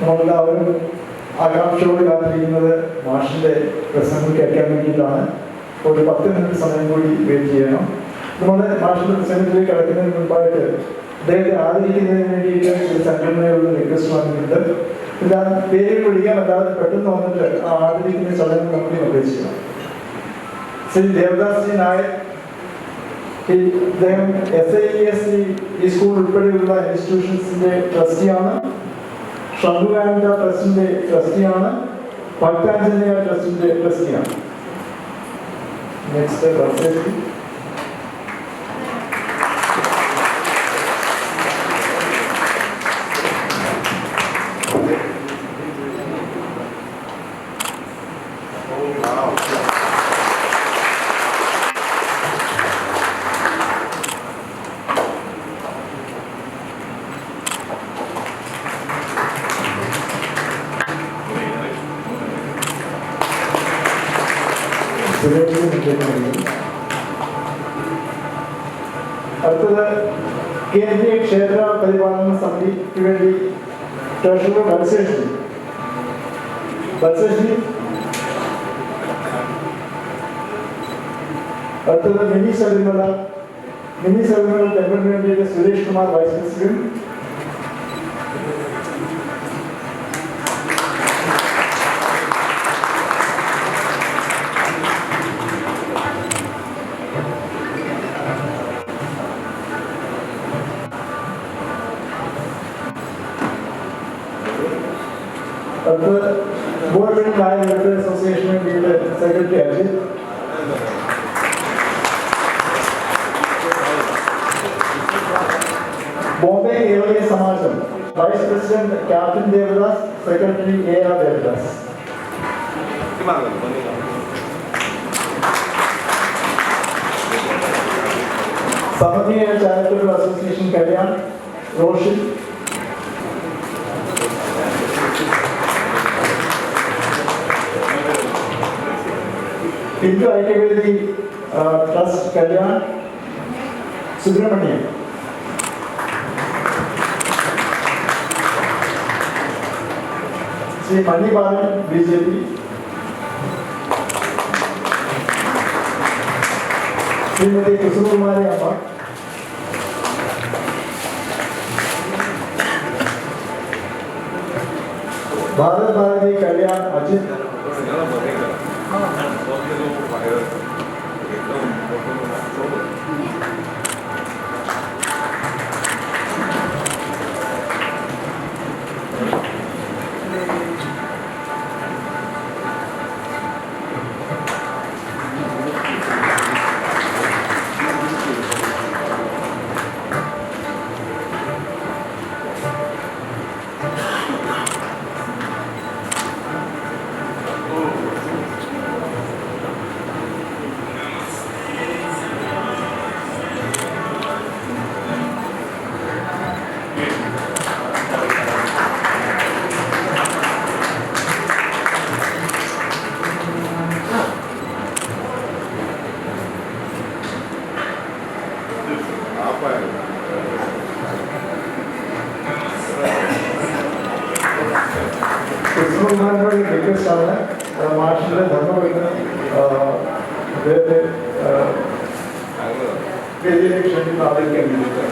നമ്മളെല്ലാവരും ആകാംക്ഷയോട് കാത്തിരിക്കുന്നത് മാഷിൻ്റെ പ്രസംഗം കേൾക്കാൻ വേണ്ടിയിട്ടാണ്. ഒരു 10 മിനിറ്റ് സമയം കൂടി വെയിറ്റ് ചെയ്യണം. നമ്മുടെ മാഷിൻ്റെ പ്രസംഗത്തിലേക്ക് കിടക്കുന്നതിന് മുൻപായിട്ട് അദ്ദേഹത്തെ ആദരിക്കുന്നതിന് വേണ്ടിയിട്ട് ഒരു സംഘടനയുള്ള റിക്വസ്റ്റ് വന്നിട്ടുണ്ട്. ഞാൻ പേര് വിളിക്കാൻ അല്ലാതെ പെട്ടെന്ന് വന്നിട്ട് ആ ആദരിക്കുന്ന ചടങ്ങ് നമുക്ക് നിർദ്ദേശിക്കണം. ശ്രീ ദേവദാസ് നായർ, അദ്ദേഹം SIES ഈ സ്കൂൾ ഉൾപ്പെടെയുള്ള ഇൻസ്റ്റിറ്റ്യൂഷൻസിന്റെ ട്രസ്റ്റിയാണ്. ഷംഭുകാനന്ദ ട്രസ്റ്റിന്റെ ട്രസ്റ്റിയാണ്. ഭക്താഞ്ജലിയ ട്രസ്റ്റിന്റെ ട്രസ്റ്റിയാണ്. നെക്സ്റ്റ് അടുത്തത് കേന്ദ്രീയ ക്ഷേത്ര പരിപാലന സമിതിക്ക് വേണ്ടി ട്രഷറർ ബത്സേഷി. അടുത്തത് മിനി ശബരിമല ടെമ്പിളിന് വേണ്ടിയിട്ട് Suresh Kumar vice president. Board welfare association വേണ്ടിയിട്ട് secretary Ajith. Bombay Keraleeya Samajam vice president captain Devadas, secretary AR Devadas. Samanvaya charitable association Kalyan Roshin. Hindu Aikyavedi trust Kalyan Subramaniam. Shri Manibalan BJP. Shrimati Kusukumari Amma. Bharat Bharati Kalyan Ajith. Request ആണ് മാഷിന്റെ ധർമ്മപുരത്തിന് വേദിയിലേക്ക് ക്ഷണിക്കുന്ന ആദരിക്കാൻ വേണ്ടിയിട്ട്.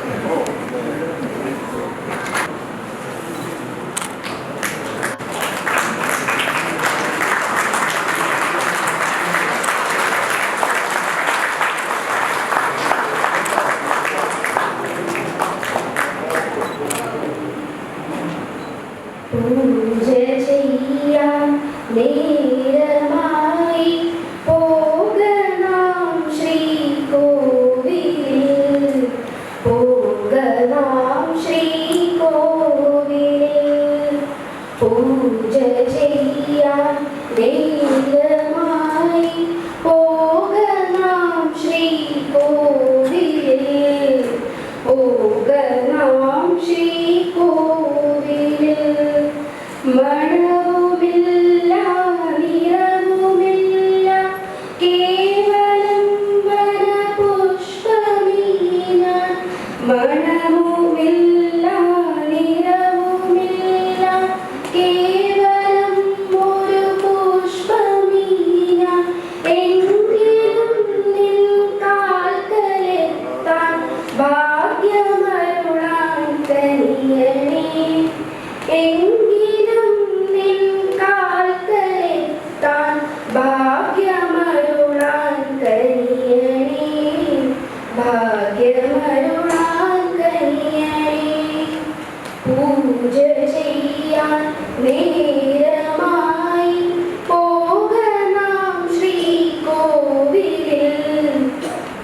മനമുമില്ല നിറവുമില്ല സഹായമരുളാൻ കനിയണേ. പൂജ ചെയ്യാൻ നേരമായി പോകണം ശ്രീകോവിലിൽ.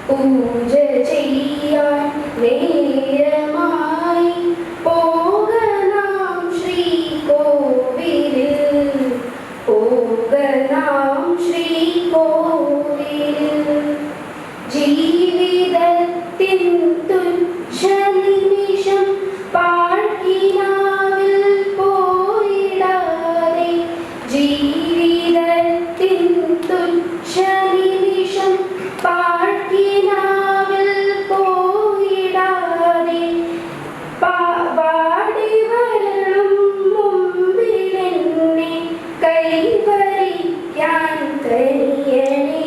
പൂജ ചെയ്യാൻ നേരമായി പോകണം ശ്രീകോവിലിൽ. പോകണം ശ്രീകോവിലിൽ. ജീവിതത്തിൻ തുച്ഛനിമിഷം പാഴ്ക്കിനാവിൽ പോയിടാതെ. ജീവിതത്തിൻ തുച്ഛനിമിഷം പാഴ്ക്കിനാവിൽ പോയിടാതെ. പാടി വരണം മുമ്പിലെന്നെ കൈവരിക്കാൻ കനിയണേ.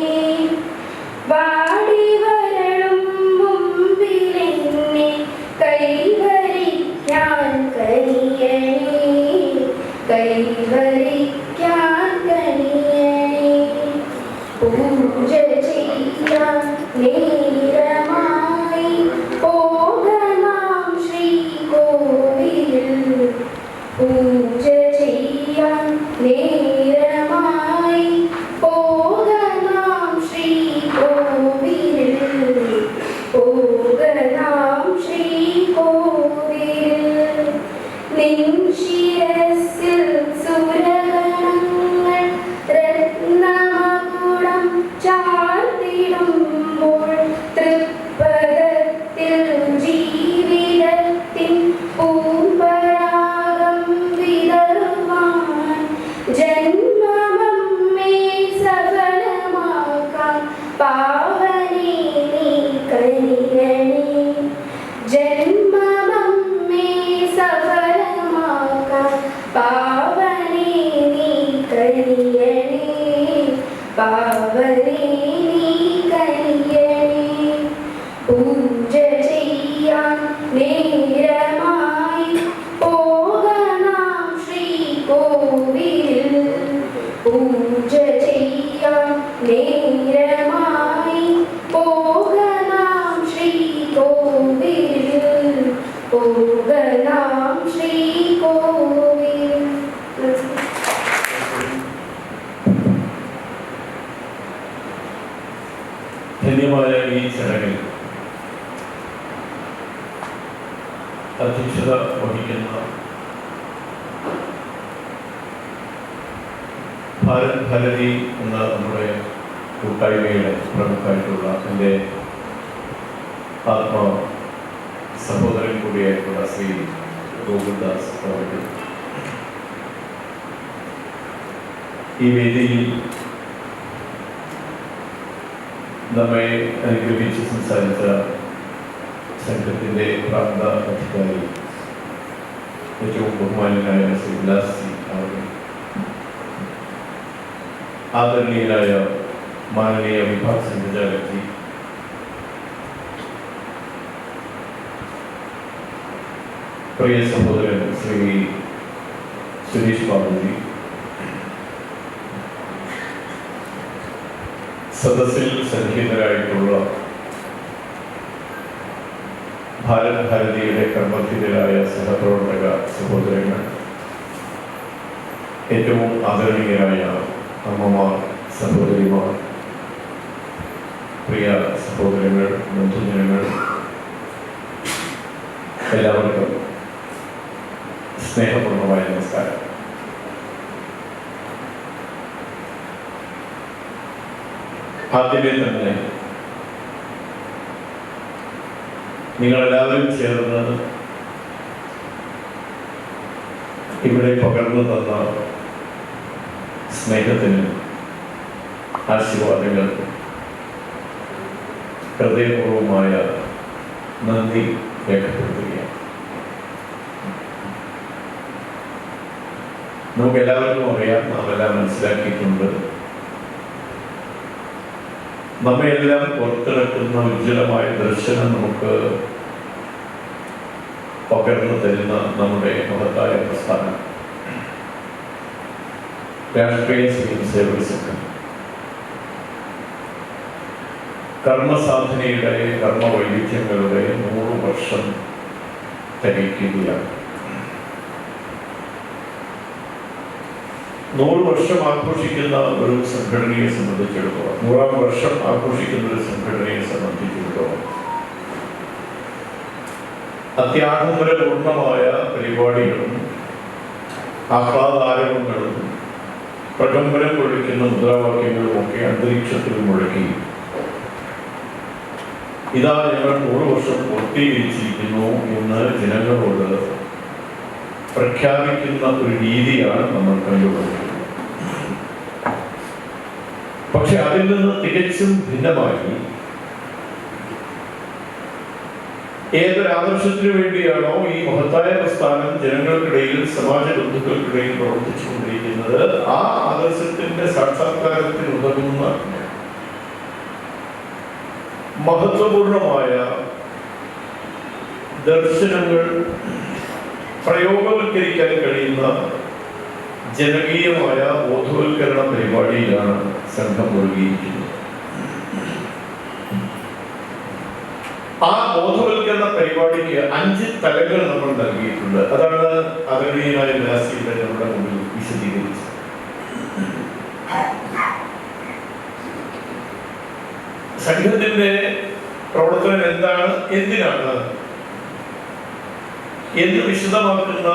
വാടി വരണം മുമ്പിലെന്നെ കൈവരിക്കാൻ കനിയണേ. കൈവരിക്കാൻ കനിയണേ. പൂജ ചെയ്യാൻ നേരമായി പോകണം ശ്രീകോവിലിൽ. പൂജ ചെയ്യാൻ നേരമായി പോകണം ശ്രീകോവിലിൽ. പോകണം ശ്രീകോവിലിൽ. നിൻ ശിരസ്സിൽ സുരഗണങ്ങൾ രത്നമകുടം ചാർത്തിടുമ്പോൾ തൃപ്പദത്തിൽ ജീവിതത്തിൻ പൂമ്പരാഗം വിതറുവാൻ. ജന്മമമ്മേ സഫലമാക്കാൻ പാവനേ നീ കനിയണേ. ജന്മമമ്മേ സഫലമാക്കാൻ പാവനേ നീ കനിയണേ. പാവനേ നീ കനിയണേ. പൂജ ചെയ്യാൻ നേരമായി പോകണം ശ്രീകോവിലിൽ. പൂജ ചെയ്യാൻ നേരമായി പോകണം ശ്രീകോവിലിൽ. പോകണം ശ്രീകോവിലിൽ. ധന്യമായ ഈ ചടങ്ങിൽ അധ്യക്ഷത വഹിക്കുന്ന ഭാരത് ഭാരതി എന്ന നമ്മുടെ കൂട്ടായ്മയുടെ പ്രമുഖമായിട്ടുള്ള എൻ്റെ ആത്മ സഹോദരൻ കൂടിയായിട്ടുള്ള ശ്രീ ഗോകുൽദാസ് അവർക്ക് ഈ വേദിയിൽ നമ്മെ അനുഗ്രഹിച്ച് സംസാരിച്ച സംഘത്തിൻ്റെ പ്രാന്ത അധികാരി ഏറ്റവും ബഹുമാനനായ ശ്രീ ഉല്ലാസ് സി അവർ, ആദരണീയനായ മാനനീയ വിഭാഗ സംഘചാലക് പ്രിയ സഹോദരൻ ശ്രീ സുരേഷ് ബാബുജി, സദസ്സിൽ സന്നിഹിതരായിട്ടുള്ള ഭാരത് ഭാരതിയുടെ കർമ്മധീരരായ സഹപ്രവർത്തക സഹോദരങ്ങൾ, ഏറ്റവും ആദരണീയരായ അമ്മമാർ, സഹോദരിമാർ, പ്രിയ സഹോദരങ്ങൾ, ബന്ധുജനങ്ങൾ, എല്ലാവർക്കും സ്നേഹപൂർണ്ണമായ നമസ്കാരം. ആദ്യമേ തന്നെ നിങ്ങളെല്ലാവരും ചേർന്ന് ഇവിടെ പകർന്നു തന്ന സ്നേഹത്തിന് ആശീർവാദങ്ങൾക്ക് ഹൃദയപൂർവമായ നന്ദി രേഖപ്പെടുത്തുകയാണ്. നമുക്കെല്ലാവർക്കും അറിയാം, നാം എല്ലാം മനസ്സിലാക്കിയിട്ടുണ്ട്, നമ്മയെല്ലാം പുറത്തിറക്കുന്ന ഉജ്ജ്വലമായ ദർശനം നമുക്ക് പകർന്നു തരുന്ന നമ്മുടെ മഹത്തായ പ്രസ്ഥാനം രാഷ്ട്രീയ സ്വയം സേവക സംഘം. കർമ്മസാധനയുടെ കർമ്മവൈവിധ്യങ്ങളുടെ 100 വർഷം തികയ്ക്കുകയാണ്. 100 വർഷം ആഘോഷിക്കുന്ന ഒരു സംഘടനയെ സംബന്ധിച്ചിടത്തോളം, 100ാം വർഷം ആഘോഷിക്കുന്ന ഒരു സംഘടനയെ സംബന്ധിച്ചിടത്തോളം അത്യാഡംബരപൂർണമായ പരിപാടികളും ആഹ്ലാദാരവങ്ങളും പ്രകമ്പനം കൊള്ളിക്കുന്ന മുദ്രാവാക്യങ്ങളും ഒക്കെ അന്തരീക്ഷത്തിൽ മുഴക്കി ഇതാ ഞങ്ങൾ 100 വർഷം പൂർത്തീകരിച്ചിരിക്കുന്നു എന്ന് ജനങ്ങളോട് പ്രഖ്യാപിക്കുന്ന ഒരു രീതിയാണ് നമ്മൾ കണ്ടുകൊണ്ടിരിക്കുന്നത്. പക്ഷെ അതിൽ നിന്ന് തികച്ചും ഭിന്നമായി ഏതൊരാദർശത്തിനു വേണ്ടിയാണോ ഈ മഹത്തായ പ്രസ്ഥാനം ജനങ്ങൾക്കിടയിൽ, സമാജ ബന്ധുക്കൾക്കിടയിൽ പ്രവർത്തിച്ചുകൊണ്ടിരിക്കുന്നത്, ആ ആദർശത്തിന്റെ സാക്ഷാത്കാരത്തിന് ഉതകുന്ന മഹത്വപൂർണമായ ദർശനങ്ങൾ പ്രയോഗവൽക്കരിക്കാൻ കഴിയുന്ന ജനകീയമായ ബോധവൽക്കരണ പരിപാടിയിലാണ് സംഘം മുഴുകിയിരിക്കുന്നത്. ആ ബോധവൽക്കരണ പരിപാടിക്ക് 5 തലങ്ങൾ നമ്മൾ നൽകിയിട്ടുണ്ട്. അതാണ് ആദരണീയനായ നാസിയുടെ നമ്മുടെ മുമ്പിൽ വിശദീകരിച്ചത്. സംഘത്തിന്റെ പ്രവർത്തനം എന്താണ്, എന്തിനാണ് എന്ന് വിശദമാക്കുന്ന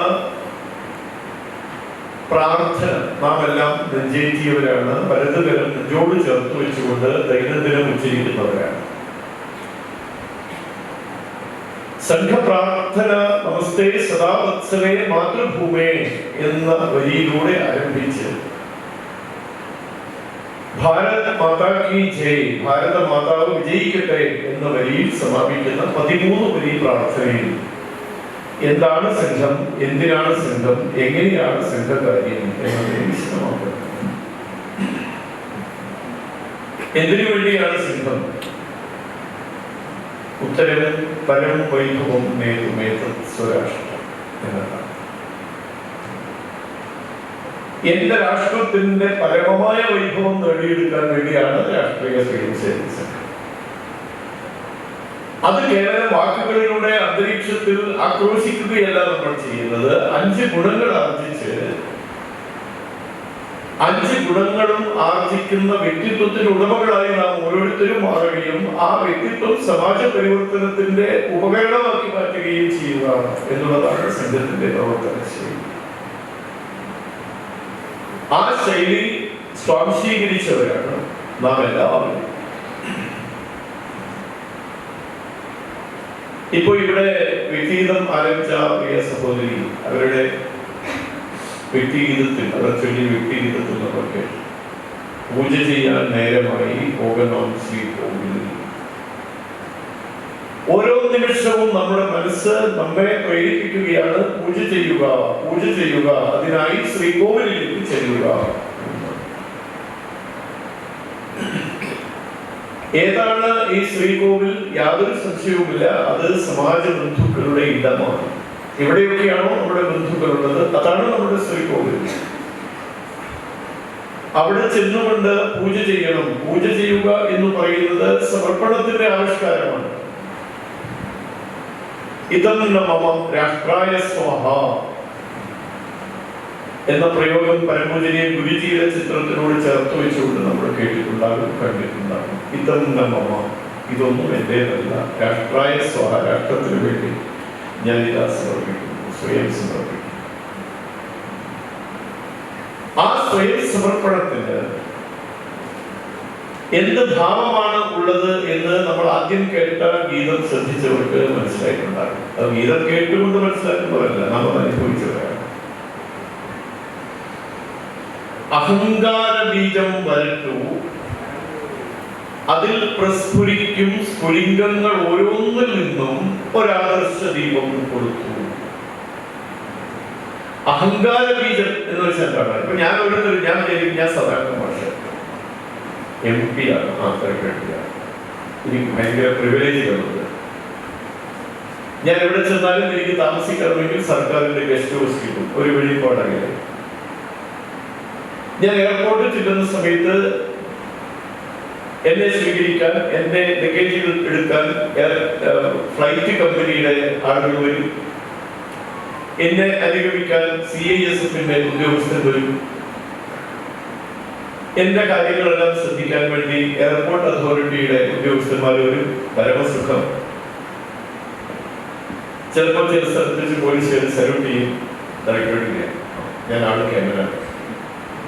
പ്രാർത്ഥന നാം എല്ലാം നെഞ്ചേറ്റിയവരാണ്. വലതുകരം നെഞ്ചോട് ചേർത്ത് വെച്ചുകൊണ്ട് ദൈനംദിനം ഉച്ചരിക്കുന്നവരാണ്. സംഘപ്രാർത്ഥന നമസ്തേ സദാവത്സലേ മാതൃഭൂമേ എന്ന വരിയിലൂടെ ആരംഭിച്ച് ഭാരത മാതാ കി ജയ്, ഭാരത മാതാവ് വിജയിക്കട്ടെ എന്ന വരിയിൽ സമാപിക്കുന്ന 13 വരി പ്രാർത്ഥനയിൽ എന്താണ് സംഘം, എന്തിനാണ് സംഘം, എങ്ങനെയാണ് സംഘകാര്യം എന്നതിനെ വിശദമാക്കുന്നത്. എന്തിനു വേണ്ടിയാണ് സംഘം? ഉത്തരം പരം വൈഭവം സ്വരാഷ്ട്രം എന്നതാണ്. എന്റെ രാഷ്ട്രത്തിന്റെ പരമമായ വൈഭവം നേടിയെടുക്കാൻ വേണ്ടിയാണ് രാഷ്ട്രീയ സ്വയംസേവക സംഘം. അത് കേവലം വാക്കുകളിലൂടെ അന്തരീക്ഷത്തിൽ ആക്രോശിക്കുകയല്ല നമ്മൾ ചെയ്യുന്നത്. 5 ഗുണങ്ങൾ ആർജിച്ച് 5 ഗുണങ്ങളും ആർജിക്കുന്ന വ്യക്തിത്വത്തിന് ഉടമകളായി നാം ഓരോരുത്തരും മാറുകയും ആ വ്യക്തിത്വം സമാജ പരിവർത്തനത്തിന്റെ ഉപകരണമാക്കി മാറ്റുകയും ചെയ്യുക എന്നുള്ളതാണ് സംഘത്തിന്റെ പ്രവർത്തന ശൈലി. ആ ശൈലി സ്വാംശീകരിച്ചവരാണ് നാം എല്ലാവരും. ഇപ്പൊ ഇവിടെ വ്യക്തിഗീതം ആരംഭിച്ച പ്രിയ സഹോദരി അവരുടെ വ്യക്തിഗീതത്തിൽ, അവർ ചൊല്ലിയ വ്യക്തിഗീതത്തിൽ നമുക്ക് പൂജ ചെയ്യാൻ നേരമായി പോകണം ശ്രീകോവിലിൽ. ഓരോ നിമിഷവും നമ്മുടെ മനസ്സ് നമ്മെ പ്രേരിപ്പിക്കുകയാണ്, പൂജ ചെയ്യുക, പൂജ ചെയ്യുക, അതിനായി ശ്രീകോവിലിലേക്ക് ചെല്ലുക. ഏതാണ് ഈ ശ്രീകോവിൽ? യാതൊരു സംശയവുമില്ല, അത് സമാജ ബന്ധുക്കളുടെ ഇടമാണ്. എവിടെയൊക്കെയാണോ നമ്മുടെ ബന്ധുക്കളുള്ളത് അതാണ് നമ്മുടെ ശ്രീകോവിൽ. അവിടെ ചെന്നുകൊണ്ട് പൂജ ചെയ്യണം. പൂജ ചെയ്യുക എന്ന് പറയുന്നത് സമർപ്പണത്തിന്റെ ആവിഷ്കാരമാണ്. ഇതം മമ രാഷ്ട്രായ സ്വാഹ എന്ന പ്രയോഗം പരമപൂജനീയ ഗുരുജിയുടെ ചിത്രത്തിനോട് ചേർത്ത് വെച്ചുകൊണ്ട് നമ്മൾ കേട്ടിട്ടുണ്ടാകും, കണ്ടിട്ടുണ്ടാകും. ഇതം മമ, ഇതൊന്നും എന്റേതല്ല, രാഷ്ട്രായ സ്വാഹ, രാഷ്ട്രത്തിന് വേണ്ടി ഞാൻ ഇതാ സമർപ്പിക്കുന്നു, സ്വയം സമർപ്പിക്കുന്നു. ആ സ്വയം സമർപ്പണത്തിന് എന്ത് ഭാവമാണ് ഉള്ളത് എന്ന് നമ്മൾ ആദ്യം കേട്ട ഗീതം ശ്രദ്ധിച്ചവർക്ക് മനസ്സിലായിട്ടുണ്ടാകും. അത് ഗീതം കേട്ടുകൊണ്ട് മനസ്സിലാക്കുന്നവരല്ല, നമ്മൾ അനുഭവിച്ചവരാണ്. അഹങ്കാര ബീജം വരട്ടു, അതിൽ പ്രസ്ഫുരിക്കും സ്ഫുലിംഗങ്ങൾ ഓരോന്നിൽ നിന്നും ഒരാദർശ ദീപം കൊടുത്തു. അഹങ്കാര ബീജം എന്ന് വെച്ചാൽ എന്താണ്? ഇപ്പൊ ഞാൻ ഓരോരുത്തരും ഞാൻ സാധാരണ ഭാഷ MP ആണ്, ആൾക്കാർക്കാണ് എനിക്ക് ഭയങ്കര പ്രിവിലേജുകളുണ്ട്. ഞാൻ എവിടെ ചെന്നാലും എനിക്ക് താമസിക്കണമെങ്കിൽ സർക്കാരിന്റെ ഗസ്റ്റ് ഹൗസ് കിട്ടും, ഒരു വെളിപ്പാടങ്ങനെ. ഞാൻ എയർപോർട്ടിൽ ചെല്ലുന്ന സമയത്ത് എന്നെ സ്വീകരിക്കാൻ, എന്റെ ലഗേജുകൾ എടുക്കാൻ ഫ്ലൈറ്റ് കമ്പനിയുടെ ആളുകൾ വരും. എന്നെ അനുഗമിക്കാൻ CISFന്റെ ഉദ്യോഗസ്ഥർ വരും. എന്റെ കാര്യങ്ങളെല്ലാം ശ്രദ്ധിക്കാൻ വേണ്ടി എയർപോർട്ട് അതോറിറ്റിയുടെ ഉദ്യോഗസ്ഥന്മാർ വരും. പരമസുഖം. ചിലപ്പോൾ ചില സ്ഥലത്ത് പോലീസുകാർ സല്യൂട്ട് ചെയ്യും. തലക്കെട്ടില്ല, ഞാൻ ആള് ക്യാമറ.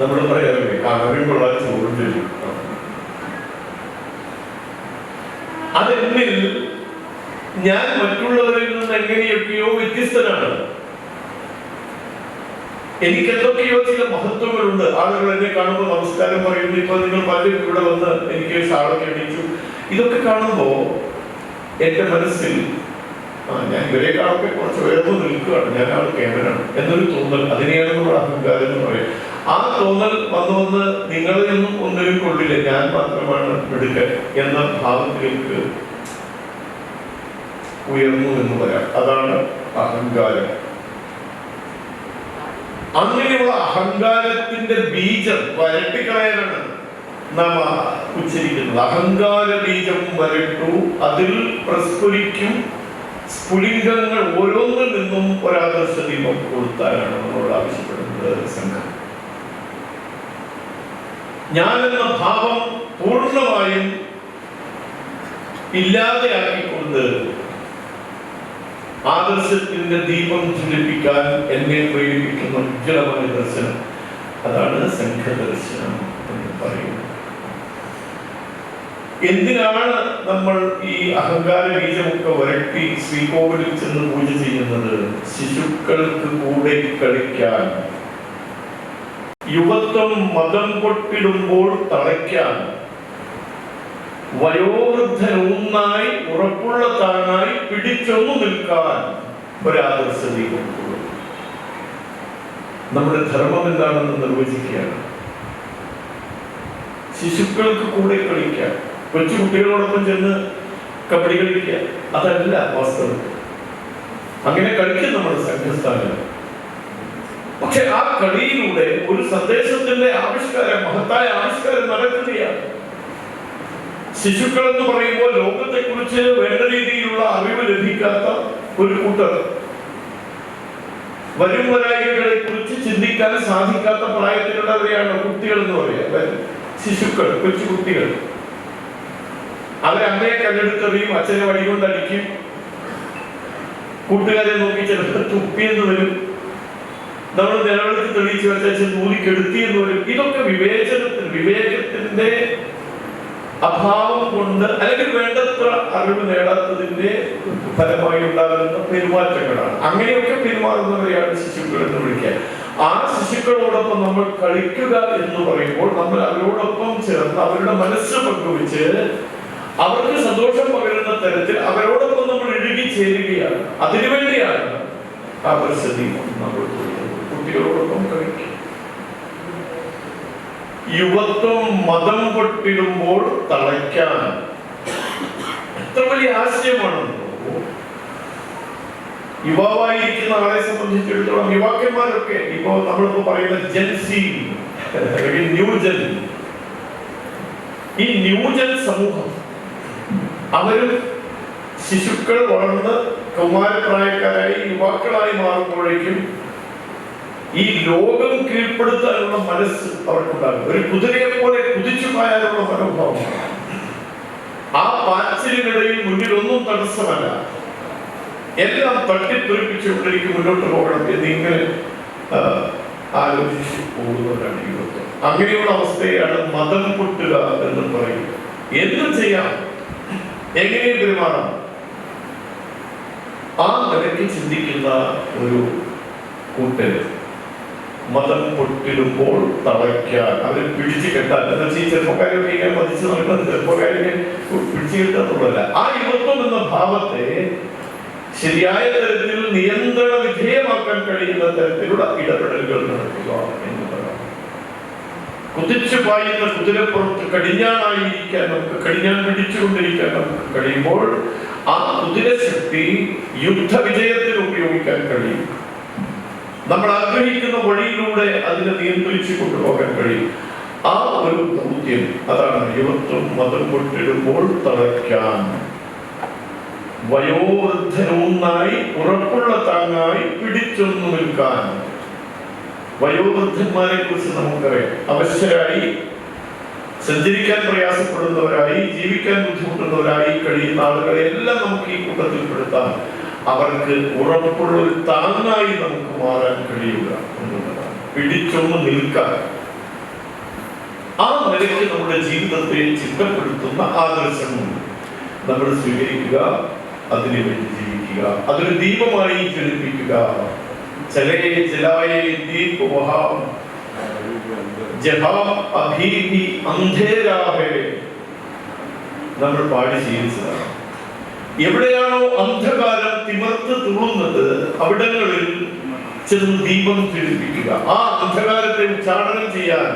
നമ്മൾ പറയാറില്ലേ, കാണുമ്പോൾ ചോറും ചെയ്യും. അതെന്നിൽ ഞാൻ മറ്റുള്ളവരിൽ നിന്ന് എങ്ങനെയൊക്കെയോ വ്യത്യസ്തനാണ്. എനിക്ക് എന്തൊക്കെയോ ചില മഹത്വങ്ങളുണ്ട്. ആളുകൾ എന്നെ കാണുമ്പോൾ നമസ്കാരം പറയുന്നു. ഇപ്പൊ നിങ്ങൾ പലരും ഇവിടെ വന്ന് എനിക്ക് ഷാളൊക്കെ അടിച്ചു. ഇതൊക്കെ കാണുമ്പോ എന്റെ മനസ്സിൽ ഞാൻ ഇവരെക്കാളൊക്കെ കുറച്ച് ഉയർന്നു നിൽക്കുകയാണ്, ഞാൻ ആൾ കേവലാണ് എന്നൊരു തോന്നൽ. അതിനെയാണ് നമ്മൾ അഹങ്കാരം എന്ന് പറയും. ആ തോന്നൽ വന്ന് നിങ്ങളിൽ നിന്നും ഒന്നിനും കൊള്ളില്ല, ഞാൻ മാത്രമാണ് എടുക്കൽ എന്ന ഭാവത്തിലേക്ക് ഉയർന്നു എന്ന് പറയാം. അതാണ് അഹങ്കാരം. അങ്ങനെയുള്ള അഹങ്കാരത്തിന്റെ ബീജം വരട്ടിക്കളയാനാണ് നാം ഉച്ചരിക്കുന്നത്. അഹങ്കാര ബീജം വരട്ടു, അതിൽ പ്രസ്ഫുരിക്കും സ്ഫുലിംഗങ്ങൾ ഓരോന്നിൽ നിന്നും ഒരാദർശ ദീപം കൊടുത്താലാണ് നമ്മളോട് ആവശ്യപ്പെടുന്നത് സംഘം. ഞാനെന്ന ഭാവം പൂർണ്ണമായും ഇല്ലാതെയാക്കിക്കൊണ്ട് ആദർശത്തിന്റെ ദീപം ജ്വലിപ്പിക്കാൻ എന്നെ പ്രേരിപ്പിക്കുന്ന ഉജ്ജ്വലമായ ദർശനം, അതാണ് സംഘദർശനം എന്ന് പറയുന്നത്. എന്തിനാണ് നമ്മൾ ഈ അഹങ്കാര ബീജമൊക്കെ വരട്ടി ശ്രീകോവിലിൽ ചെന്ന് പൂജ ചെയ്യുന്നത്? ശിശുക്കൾക്ക് കൂടെ കളിക്കാൻ, യുവത്വം മതം പൊട്ടിടുമ്പോൾ തളയ്ക്കാൻ, വയോവൃദ്ധനൂന്നായി ഉറപ്പുള്ള താനായി പിടിച്ചൊന്നു നിൽക്കാൻ ഒരാദർശ ദീപം. നമ്മുടെ ധർമ്മം എന്താണെന്ന് നിർവചിക്കുകയാണ്. ശിശുക്കൾക്ക് കൂടെ കളിക്കാൻ, കൊച്ചുകുട്ടികളോടൊപ്പം ചെന്ന് കബഡി കളിക്കുക, അതല്ല വാസ്തവം. അങ്ങനെ കളിക്കും നമ്മുടെ സംഘസ്ഥാനം. പക്ഷെ ആ കളിയിലൂടെ ഒരു സന്ദേശത്തിന്റെ ആവിഷ്കാരം, മഹത്തായ ആവിഷ്കാരം നടക്കുകയാണ്. ശിശുക്കൾ എന്ന് പറയുമ്പോൾ ലോകത്തെ കുറിച്ച് വേണ്ട രീതിയിലുള്ള അറിവ് ലഭിക്കാത്ത ഒരു കൂട്ടർ, വരും വരായികളെ കുറിച്ച് ചിന്തിക്കാൻ സാധിക്കാത്ത പ്രായത്തിലുള്ളവരെയാണ് കുട്ടികൾ എന്ന് പറയുക. ശിശുക്കൾ, കൊച്ചുകുട്ടികൾ. അവരമ്മയെ കല്ലെടുത്തെറിയും, അച്ഛനെ വടികൊണ്ടടിക്കും, കൂട്ടുകാരെ നോക്കി ചിലപ്പോൾ തുപ്പിയെന്ന് വരും, നമ്മൾ നിലവിളക്ക് തെളിയിച്ച് വെച്ച നൂലിക്കെടുത്തി എന്ന് വരും. ഇതൊക്കെ വിവേകത്തിന്റെ അഭാവം കൊണ്ട്, അല്ലെങ്കിൽ വേണ്ടത്ര അറിവ് നേടാത്തതിന്റെ ഫലമായി ഉണ്ടാകുന്ന പെരുമാറ്റങ്ങളാണ്. അങ്ങനെയൊക്കെ പെരുമാറുന്നവരെയാണ് ശിശുക്കൾ എന്ന് വിളിക്കുക. ആ ശിശുക്കളോടൊപ്പം നമ്മൾ കളിക്കുക എന്ന് പറയുമ്പോൾ നമ്മൾ അവരോടൊപ്പം ചേർന്ന് അവരുടെ മനസ്സ് പങ്കുവെച്ച് അവർക്ക് സന്തോഷം പകരുന്ന തരത്തിൽ അവരോടൊപ്പം നമ്മൾ ഇഴുകി ചേരുകയാണ്. അതിനുവേണ്ടിയാണ് ആദർശദീപം നമ്മൾ കുട്ടികളോടൊപ്പം കളിക്കുക. യുവത്വം മതം പൊട്ടിടുമ്പോൾ തളയ്ക്കാൻ, എത്ര വലിയ ആശയമാണെന്നോ. യുവാവായിരിക്കുന്ന ആളെ സംബന്ധിച്ചിടത്തോളം, യുവാക്കന്മാരൊക്കെ ഇപ്പോ നമ്മളിപ്പോ പറയുന്ന ജെൻസി, ന്യൂജൻ, ഈ ന്യൂജൻ സമൂഹം, അവരും ശിശുക്കൾ വളർന്ന് കൗമാരപ്രായക്കാരായി യുവാക്കളായി മാറുമ്പോഴേക്കും ഈ ലോകം കീഴ്പ്പെടുത്താനുള്ള മനസ്സ് അവർക്കുണ്ടാകും. ഒരു കുതിരയെ പോലെ കുതിച്ചു പായാനുള്ള മനോഭാവം. ആ പാച്ചിലിനിടയിൽ മുന്നിൽ ഒന്നും തടസ്സമല്ല, എല്ലാം തട്ടിത്തെറിപ്പിച്ചുകൊണ്ടിരിക്കും, മുന്നോട്ട് പോകണം എന്നിങ്ങനെ ആലോചിച്ച് പോകുന്നവരാണ് യുവത്വം. അങ്ങനെയുള്ള അവസ്ഥയാണ് മതം പൊട്ടുക എന്ന് പറയുന്നത്. എന്തും ചെയ്യാം, എങ്ങനെ പെരുമാറാം, ആ നിലയ്ക്ക് ചിന്തിക്കുന്ന ഒരു കൂട്ടര്. മതം പൊട്ടിടുമ്പോൾ തളയ്ക്കാൻ, അവരെ പിടിച്ചു കെട്ടാൻ, എന്താ വെച്ചാൽ ഈ ചെറുപ്പക്കാരൊക്കെ ഇങ്ങനെ പതിച്ചു നടക്കുന്നത് ചെറുപ്പക്കാരെ പിടിച്ചു കെട്ടാന്നുള്ളതല്ല. ആ യുവത്വം എന്ന ഭാവത്തെ ശരിയായ തരത്തിൽ നിയന്ത്രണ വിധേയമാക്കാൻ കഴിയുന്ന തരത്തിലുള്ള ഇടപെടലുകൾ നടത്തുക എന്നുള്ളതാണ്. കുതിച്ചു പായുന്ന കുതിരപ്പുറത്ത് കടിഞ്ഞാണായിരിക്കാൻ നമുക്ക്, കടിഞ്ഞാൻ പിടിച്ചുകൊണ്ടിരിക്കാൻ നമുക്ക് കഴിയുമ്പോൾ ആ കുതിരശക്തി യുദ്ധവിജയത്തിന് ഉപയോഗിക്കാൻ കഴിയും. നമ്മൾ ആഗ്രഹിക്കുന്ന വഴിയിലൂടെ അതിനെ നിയന്ത്രിച്ചു കൊണ്ടുപോകാൻ കഴിയും. ആ ഒരു ദൗത്യം അതാണ് യുവത്വം മതം കൊട്ടിടുമ്പോൾ തളയ്ക്കാൻ, വയോവൃദ്ധനൊന്നായി ഉറപ്പുള്ള താങ്ങായി പിടിച്ചൊന്നു നിൽക്കാൻ. വയോവൃദ്ധന്മാരെ കുറിച്ച് നമുക്കറിയാം. അവശരായി, സഞ്ചരിക്കാൻ പ്രയാസപ്പെടുന്നവരായി, ജീവിക്കാൻ ബുദ്ധിമുട്ടുന്നവരായി കഴിയുന്ന ആളുകളെ എല്ലാം നമുക്ക് ഈ കൂട്ടത്തിൽപ്പെടുത്താം. അവർക്ക് ഉറപ്പുള്ള ഒരു താങ്ങായി നമുക്ക് മാറാൻ കഴിയുക എന്നുള്ളതാണ്. പിടിച്ചൊന്ന് നിൽക്കാൻ. ആ നിലയ്ക്ക് നമ്മുടെ ജീവിതത്തെ ചിട്ടപ്പെടുത്തുന്ന ആദർശം നമ്മൾ സ്വീകരിക്കുക, അതിനു വേണ്ടി ജീവിക്കുക, അതൊരു ദീപമായി ജ്വലിപ്പിക്കുക. ചലേ ജലായേ ദീപ് വഹാം ജഹാ അഭീഹി അന്ധേരാഹേ നമ്മൾ പാടി ശീലിച്ചതാണ്. എവിടെയാണോ അന്ധകാരം തിമർത്ത് തുള്ളുന്നത് അവിടങ്ങളിൽ ചെന്ന് ദീപം ജ്വലിപ്പിക്കുക. ആ അന്ധകാരത്തെ ഉച്ചാടനം ചെയ്യാൻ,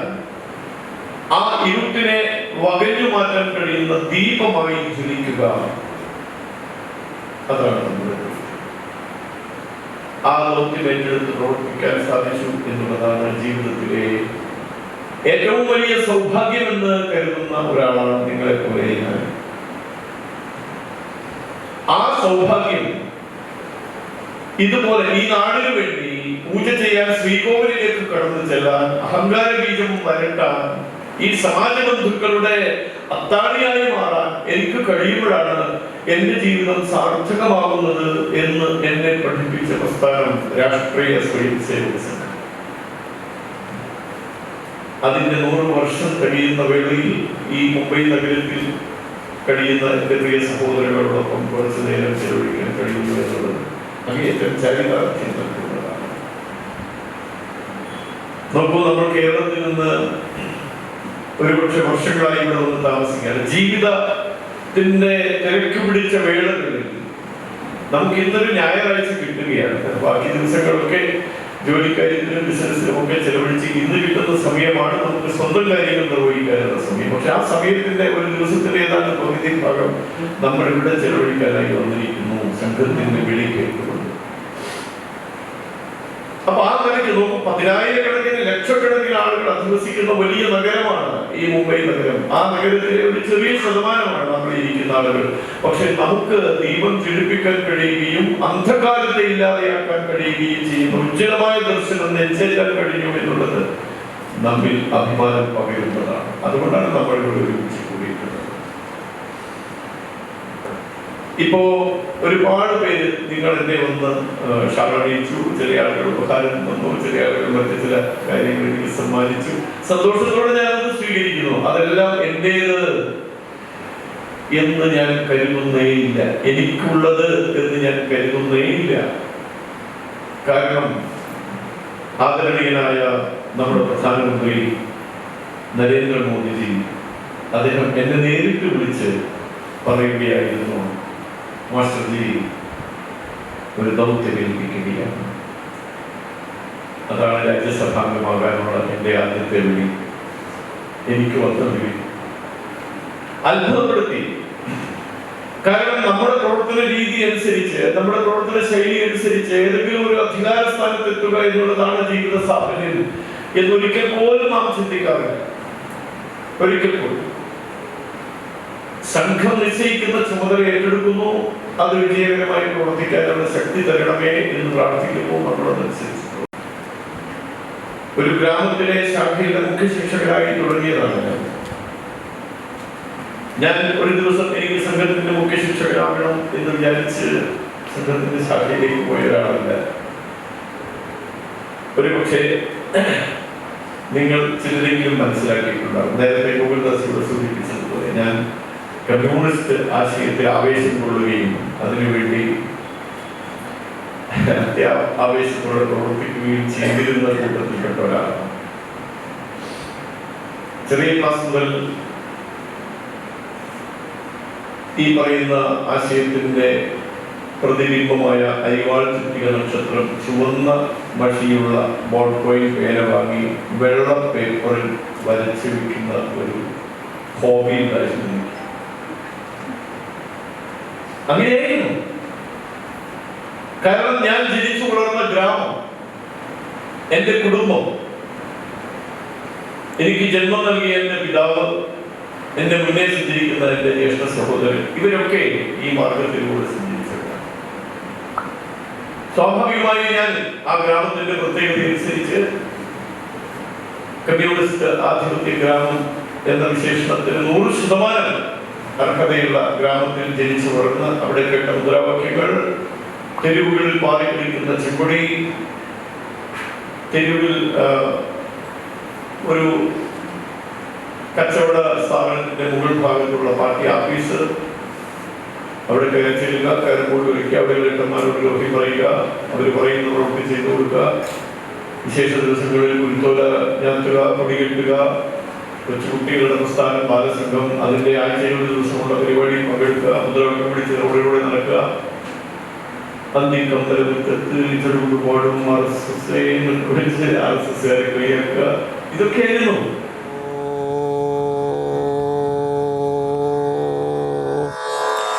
ആ ഇരുട്ടിനെ വകഞ്ഞു മാറ്റാൻ കഴിയുന്ന ദീപമായി ജ്വലിക്കുക. അതാണ് നമ്മുടെ ആ ദൗത്യം ഏറ്റെടുത്ത് പ്രവർത്തിക്കാൻ സാധിച്ചു എന്നുള്ളതാണ് ജീവിതത്തിലെ ഏറ്റവും വലിയ സൗഭാഗ്യമെന്ന് കരുതുന്ന ഒരാളാണ് നിങ്ങളെ പോലെ ഞാൻ. ആ സൗഭാഗ്യം ഇതുപോലെ ഈ നാടിനു വേണ്ടി പൂജ ചെയ്യാൻ ശ്രീകോവിലേക്ക് കടന്നു ചെല്ലാൻ, അഹങ്കാര ബീജം വരട്ടാൻ, ഈ സമാജ ബന്ധുക്കളുടെ അത്താണിയായി മാറാൻ എനിക്ക് കഴിയുമ്പോഴാണ് എന്റെ ജീവിതം സാർത്ഥകമാകുന്നത് എന്ന് എന്നെ പഠിപ്പിച്ച പ്രസ്ഥാനം രാഷ്ട്രീയ സ്വയം സേവക സംഘം. അതിന്റെ 100 വർഷം കഴിയുന്ന വേളയിൽ ഈ മുംബൈ നഗരത്തിൽ കഴിയുന്ന എന്റെ പ്രിയ സഹോദരങ്ങളോടൊപ്പം കുറച്ചു നേരം ചെലവഴിക്കാൻ കഴിയുന്നു എന്നുള്ളത് അങ്ങേയറ്റം ചരിതാർത്ഥ്യം നൽകുന്നതാണ്. നോക്കൂ, നമ്മൾ കേരളത്തിൽ നിന്ന് ഒരുപക്ഷെ വർഷങ്ങളായി ഇവിടെ വന്ന് താമസിക്കുകയാണ്. ജീവിതത്തിന്റെ തിരക്ക് പിടിച്ച വേളകളിൽ നമുക്ക് ഇന്നൊരു ഞായറാഴ്ച കിട്ടുകയാണ്. ബാക്കി ദിവസങ്ങളൊക്കെ ജോലിക്കാര്യത്തിലും ബിസിനസ്സിലും ഒക്കെ ചെലവഴിച്ച് ഇന്ന് കിട്ടുന്ന സമയമാണ് നമുക്ക് സ്വന്തം കാര്യങ്ങൾ നിർവഹിക്കാനുള്ള സമയം. പക്ഷെ ആ സമയത്തിന്റെ ഒരു ദിവസത്തിന്റെ ഏതാണ്ട് പകുതി ഭാഗം നമ്മൾ ഇവിടെ ചെലവഴിക്കാനായി വന്നിരിക്കുന്നു സംഘത്തിന്റെ വിളി കേട്ടുകൊണ്ട്. അപ്പൊ ആ നിലയ്ക്ക് നോക്കും, 10,000-കണക്കിന് ലക്ഷക്കണക്കിന് ആളുകൾ അധിവസിക്കുന്ന വലിയ നഗരമാണ് ഈ മുംബൈ നഗരം. ആ നഗരത്തിലെ ഒരു ചെറിയ ശതമാനമാണ് നമ്മൾ ഇരിക്കുന്ന ആളുകൾ. പക്ഷെ നമുക്ക് ദീപം ജ്വലിപ്പിക്കാൻ കഴിയുകയും അന്ധകാരത്തെ ഇല്ലാതെയാക്കാൻ കഴിയുകയും ചെയ്യുന്ന ഉജ്ജ്വലമായ ദർശനം നെഞ്ചേറ്റാൻ കഴിഞ്ഞു എന്നുള്ളത് നമ്മിൽ അഭിമാനം പകരുന്നതാണ്. അതുകൊണ്ടാണ് നമ്മൾ ഇവിടെ ഒരുമിച്ച് കൂടിയിട്ടുള്ളത്. ഇപ്പോ ഒരുപാട് പേര് നിങ്ങൾ എന്നെ ഒന്ന് ക്ഷണിച്ചു. ചില ആളുകൾ ഉപഹാരം തന്നു, ചില ആളുകൾ മറ്റു ചില കാര്യങ്ങൾ എനിക്ക് സമ്മാനിച്ചു. സന്തോഷത്തോടെ ഞാനത് സ്വീകരിക്കുന്നു. അതെല്ലാം എന്റേത് എന്ന് ഞാൻ കരുതുന്നേയില്ല, എനിക്കുള്ളത് എന്ന് ഞാൻ കരുതുന്നേയില്ല. കാരണം ആദരണീയനായ നമ്മുടെ പ്രധാനമന്ത്രി നരേന്ദ്രമോദിജി അദ്ദേഹം എന്നെ നേരിട്ട് വിളിച്ച് പറയുകയായിരുന്നു, മാസ്റ്റർജി ഒരു ദൗത്യം ഏൽപ്പിക്കുകയാണ്. അതാണ് രാജ്യസഭാംഗമാകാനുള്ള എൻ്റെ ആദ്യത്തെ വിളി. എനിക്ക് വന്ന വിളി അത്ഭുതപ്പെടുത്തി. കാരണം നമ്മുടെ പ്രവർത്തന രീതി അനുസരിച്ച്, നമ്മുടെ പ്രവർത്തന ശൈലി അനുസരിച്ച് ഏതെങ്കിലും ഒരു അധികാര സ്ഥാനത്ത് എത്തുക എന്നുള്ളതാണ് ജീവിത സാഫല്യം എന്നൊരിക്കൽ പോലും നാം ചിന്തിക്കാറില്ല. ഒരിക്കൽ പോലും സംഘം നിശ്ചയിക്കുന്ന ചുമതല ഏറ്റെടുക്കുന്നു, അത് വിജയകരമായി പ്രവർത്തിക്കാനുള്ള ശക്തി തരണമേ എന്ന് പ്രാർത്ഥിക്കുന്നു. നമ്മളതനുസരിച്ച് ഒരു ഗ്രാമത്തിലെ ശാഖയുടെ മുഖ്യ ശിക്ഷകരായി തുടങ്ങിയതാണ് ഞാൻ. ഒരു ദിവസം എനിക്ക് സംഘത്തിന്റെ മുഖ്യ ശിക്ഷകരാകണം എന്ന് വിചാരിച്ച് സംഘത്തിന്റെ ശാഖയിലേക്ക് പോയ ഒരാളല്ല. ഒരുപക്ഷെ നിങ്ങൾ ചിലരെങ്കിലും മനസ്സിലാക്കിയിട്ടുണ്ടാകും. നേരത്തെ ഗോകുൽദാസ് ഇവിടെ സൂചിപ്പിച്ചതുപോലെ ഞാൻ കമ്മ്യൂണിസ്റ്റ് ആശയത്തിൽ ആവേശം കൊള്ളുകയും അതിനുവേണ്ടി ആവേശത്തോടെ പ്രവർത്തിക്കുകയും ചെയ്തിരുന്ന കൂട്ടത്തിൽപ്പെട്ട ഒരാളാണ്. ചെറിയ ക്ലാസ് മുതൽ ഈ പറയുന്ന ആശയത്തിന്റെ പ്രതിബിംബമായ അരിവാൾ ചുറ്റിക നക്ഷത്രം ചുവന്ന മഷിയുള്ള ബോൾ പോയിന്റ് പേന വാങ്ങി വെള്ള പേപ്പറിൽ വരച്ചു വെക്കുന്ന ഒരു ഹോബി ഉണ്ടായിരുന്നു. അങ്ങനെയായിരുന്നു. കാരണം ഞാൻ ജനിച്ചു വളർന്ന ഗ്രാമം, എന്റെ കുടുംബം എനിക്ക് ജന്മം നൽകിയ എൻ്റെ പിതാവ്, എന്റെ മുന്നേ സഞ്ചരിക്കുന്ന എൻ്റെ ജ്യേഷ്ഠ സഹോദരൻ, ഇവരൊക്കെ ഈ മാർഗത്തിലൂടെ സഞ്ചരിച്ചവരാണ്. സ്വാഭാവികമായി ഞാൻ ആ ഗ്രാമത്തിന്റെ പ്രത്യേകത അനുസരിച്ച് കമ്മ്യൂണിസ്റ്റ് ആധിപത്യ ഗ്രാമം എന്ന വിശേഷണത്തിന് 100% അർഹതയുള്ള ഗ്രാമത്തിൽ ജനിച്ചു വളർന്ന് അവിടെ കേട്ട മുദ്രാവാക്യങ്ങൾ, തെരുവുകളിൽ പാറിക്കളിക്കുന്ന ചെമ്പൊടി, തെരുവിൽ ഒരു കച്ചവട സ്ഥാപനത്തിന്റെ മുകൾ ഭാഗത്തുള്ള പാർട്ടി ഓഫീസ്, അവിടെ കയറി ചെല്ലുക, കയറുമ്പോൾ കളിക്കുക, അവിടെ ലേട്ടന്മാരോട് ലോഹി പറയുക, അവർ പറയുന്ന പ്രവൃത്തി ചെയ്തു കൊടുക്കുക, വിശേഷ ദിവസങ്ങളിൽ കുരുത്തോല ഞാറ്റുക, കൊടികെട്ടുക, കൊച്ചുകുട്ടികളുടെ പ്രസ്ഥാനം, ബാലസംഘം, അതിന്റെ ആഴ്ചയിൽ ഒരു ദിവസമുള്ള പരിപാടിയിൽ പങ്കെടുക്കുക, മുദ്രാവാക്യം പിടിച്ച് റോഡിലൂടെ നടക്കുക, മുറ്റത്ത് ഇതോടുപാടും RSS കളിയാക്കുക. ഇതൊക്കെയായിരുന്നു